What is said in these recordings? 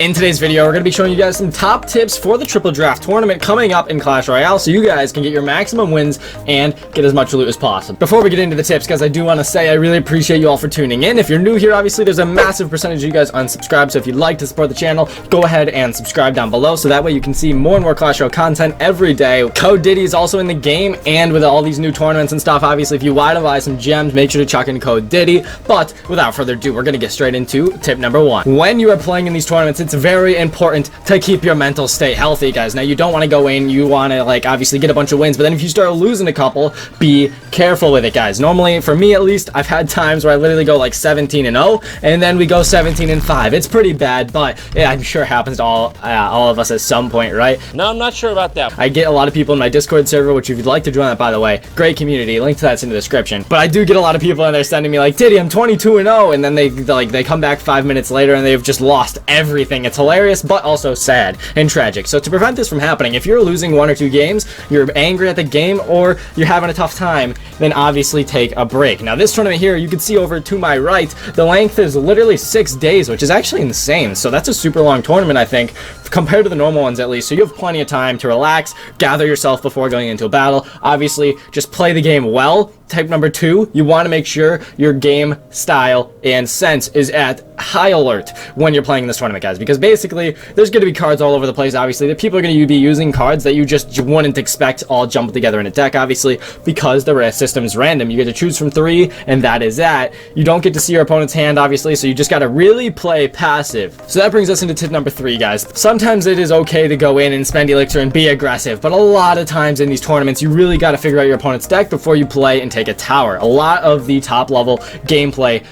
In today's video, we're going to be showing you guys some top tips for the triple draft tournament coming up in Clash Royale so you guys can get your maximum wins and get as much loot as possible. Before we get into the tips, guys, I do want to say I really appreciate you all for tuning in. If you're new here, obviously there's a massive percentage of you guys unsubscribed, so if you'd like to support the channel, go ahead and subscribe down below so that way you can see more and more Clash Royale content every day. Code Diddy is also in the game, and with all these new tournaments and stuff, obviously if you want to buy some gems, make sure to chuck in code Diddy. But without further ado, we're going to get straight into tip number one. When you are playing in these tournaments, it's very important to keep your mental state healthy, guys. Now, you don't want to go in, you want to, like, obviously get a bunch of wins, but then if you start losing a couple, be careful with it, guys. Normally, for me at least, I've had times where I literally go like 17-0, and then we go 17-5. It's pretty bad, but yeah, I'm sure it happens to all of us at some point, right? No, I'm not sure about that. I get a lot of people in my Discord server, which if you'd like to join that, by the way, great community. Link to that's in the description. But I do get a lot of people in there sending me like, Diddy, I'm 22-0, and then they come back 5 minutes later and they've just lost everything. It's hilarious, but also sad and tragic. So to prevent this from happening, if you're losing 1 or 2 games, you're angry at the game, or you're having a tough time, then obviously take a break. Now, this tournament here, you can see over to my right, the length is literally 6 days, which is actually insane. So that's a super long tournament, I think, compared to the normal ones at least. So you have plenty of time to relax, gather yourself before going into a battle. Obviously, just play the game well. Tip number 2, you want to make sure your game style and sense is at high alert when you're playing this tournament, guys, because basically there's going to be cards all over the place. Obviously, the people are going to be using cards that you just wouldn't expect all jumbled together in a deck, obviously, because the system is random. You get to choose from 3, and that is that. You don't get to see your opponent's hand, obviously, so you just got to really play passive. So that brings us into tip number 3, guys. Sometimes it is okay to go in and spend elixir and be aggressive, but a lot of times in these tournaments, you really got to figure out your opponent's deck before you play and take a tower. A lot of the top level gameplay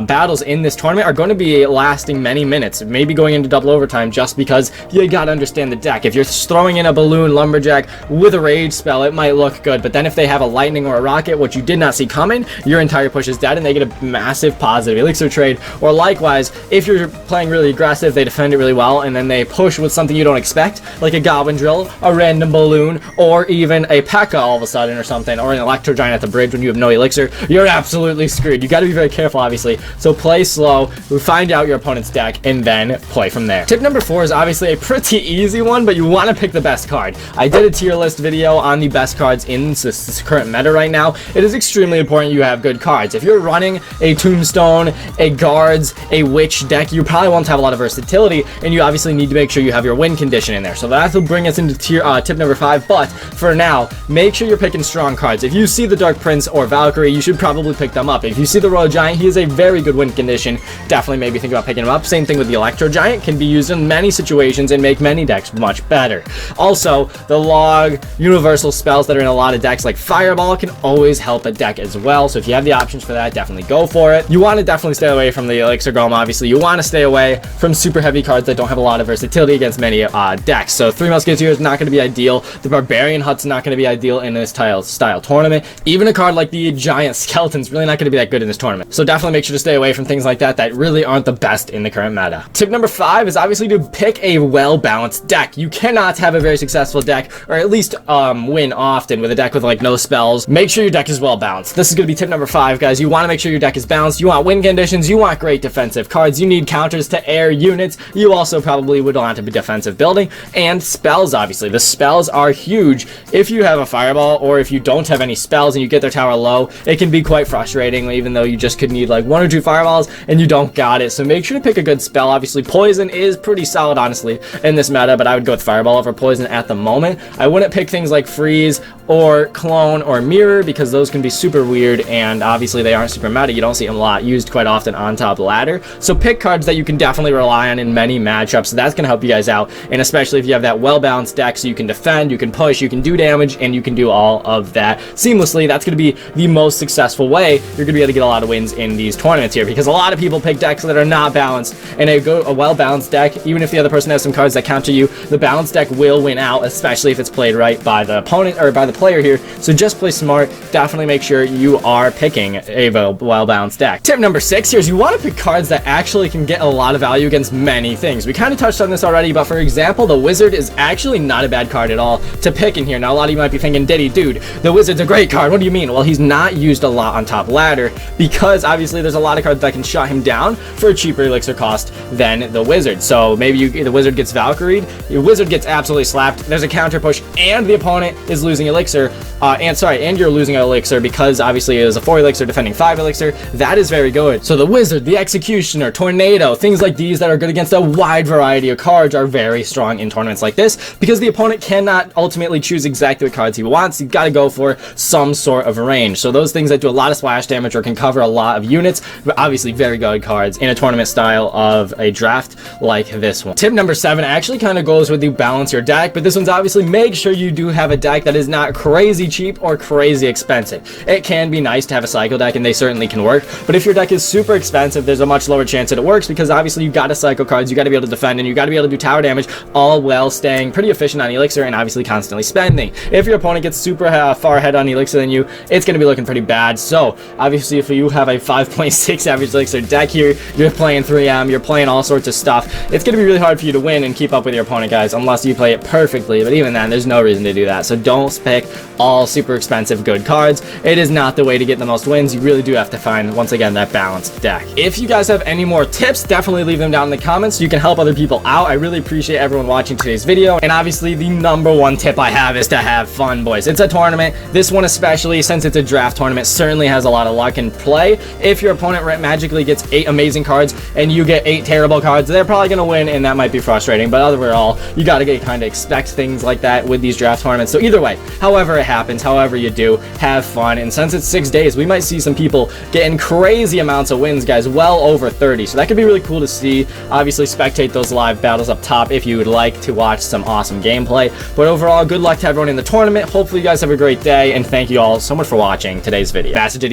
battles in this tournament are going to be lasting many minutes, maybe going into double overtime, just because you got to understand the deck. If you're throwing in a balloon lumberjack with a rage spell, it might look good, but then if they have a lightning or a rocket, which you did not see coming, your entire push is dead and they get a massive positive elixir trade. Or likewise, if you're playing really aggressive, they defend it really well, and then they push with something you don't expect, like a goblin drill, a random balloon, or even a P.E.K.K.A. all of a sudden or something, or an electro giant at the bridge when you have no elixir. You're absolutely screwed. You got to be very careful, obviously. So play slow, find out your opponent's deck, and then play from there. Tip number 4 is obviously a pretty easy one, but you want to pick the best card. I did a tier list video on the best cards in this current meta right now. It is extremely important you have good cards. If you're running a Tombstone, a Guards, a Witch deck, you probably won't have a lot of versatility, and you obviously need to make sure you have your win condition in there. So that will bring us into tip number 5, but for now, make sure you're picking strong cards. If you see the Dark Prince or Valkyrie, you should probably pick them up. If you see the Royal Giant, he is a very good win condition. Definitely maybe think about picking him up. Same thing with the Electro Giant, can be used in many situations and make many decks much better. Also, the log universal spells that are in a lot of decks like Fireball can always help a deck as well. So if you have the options for that, definitely go for it. You want to definitely stay away from the Elixir Golem, obviously. You want to stay away from super heavy cards that don't have a lot of versatility against many decks. So 3 Musketeers is not going to be ideal. The Barbarian Hut's not going to be ideal in this style tournament. Even a card like the Giant Skeleton's really not going to be that good in this tournament. So definitely make sure to stay away from things like that really aren't the best in the current meta. Tip number 5 is obviously to pick a well-balanced deck. You cannot have a very successful deck, or at least win often with a deck with like no spells. Make sure your deck is well-balanced. This is going to be tip number 5, guys. You want to make sure your deck is balanced. You want win conditions. You want great defensive cards. You need counters to air units. You also probably would want to be defensive building, and spells, obviously. The spells are huge. If you have a Fireball, or if you don't have any spells and you get their tower low, it can be quite frustrating, even though you just could need like 1 or 2 Fireballs and you don't got it. So make sure to pick a good spell. Obviously, Poison is pretty solid, honestly, in this meta, but I would go with Fireball over Poison at the moment. I wouldn't pick things like Freeze or Clone or Mirror, because those can be super weird, and obviously they aren't super meta. You don't see them a lot used quite often on top ladder. So pick cards that you can definitely rely on in many matchups. So that's going to help you guys out, and especially if you have that well-balanced deck, so you can defend, you can push, you can do damage, and you can do all of that seamlessly. That's going to be the most successful way you're going to be able to get a lot of wins in these tournaments here, because a lot of people pick decks that are not balanced, and a well-balanced deck, even if the other person has some cards that counter you, the balanced deck will win out, especially if it's played right by the opponent or by the player here. So just play smart. Definitely make sure you are picking a well-balanced deck. Tip number 6 here is you want to pick cards that actually can get a lot of value against many things. We kind of touched on this already, but for example, the Wizard is actually not a bad card at all to pick in here. Now, a lot of you might be thinking, Diddy, dude, the Wizard's a great card. What do you mean? Well, he's not used a lot on top ladder, because obviously there's a lot of cards that can shut him down for a cheaper elixir cost than the wizard. So maybe the wizard gets Valkyried, your wizard gets absolutely slapped, there's a counter push, and the opponent is losing elixir, and you're losing an elixir because obviously it is a 4 elixir defending 5 elixir. That is very good. So the wizard, the executioner, tornado, things like these that are good against a wide variety of cards are very strong in tournaments like this, because the opponent cannot ultimately choose exactly what cards he wants. You've got to go for some sort of range. So those things that do a lot of splash damage or can cover a lot of units, but obviously very good cards in a tournament style of a draft like this one. Tip number 7 actually kind of goes with you balance your deck, but this one's obviously make sure you do have a deck that is not crazy cheap or crazy expensive. It can be nice to have a cycle deck, and they certainly can work, but if your deck is super expensive, there's a much lower chance that it works, because obviously you got to cycle cards, you got to be able to defend, and you got to be able to do tower damage, all while staying pretty efficient on elixir and obviously constantly spending. If your opponent gets super far ahead on elixir than you, it's going to be looking pretty bad. So obviously if you have a 5.6 average elixir deck here, you're playing 3M, you're playing all sorts of stuff, it's going to be really hard for you to win and keep up with your opponent, guys, unless you play it perfectly. But even then, there's no reason to do that. So don't pick all super expensive good cards. It is not the way to get the most wins. You really do have to find, once again, that balanced deck. If you guys have any more tips, definitely leave them down in the comments so you can help other people out. I really appreciate everyone watching today's video. And obviously the number one tip I have is to have fun, boys. It's a tournament. This one especially, since it's a draft tournament, certainly has a lot of luck in play. If your opponent magically gets 8 amazing cards and you get 8 terrible cards, they're probably going to win, and that might be frustrating. But overall, you got to kind of expect things like that with these draft tournaments. So either way, however it happens, however you do, have fun. And since it's 6 days, we might see some people getting crazy amounts of wins, guys, well over 30. So that could be really cool to see. Obviously, spectate those live battles up top if you would like to watch some awesome gameplay. But overall, good luck to everyone in the tournament. Hopefully you guys have a great day, and thank you all so much for watching today's video. Bastard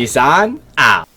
out.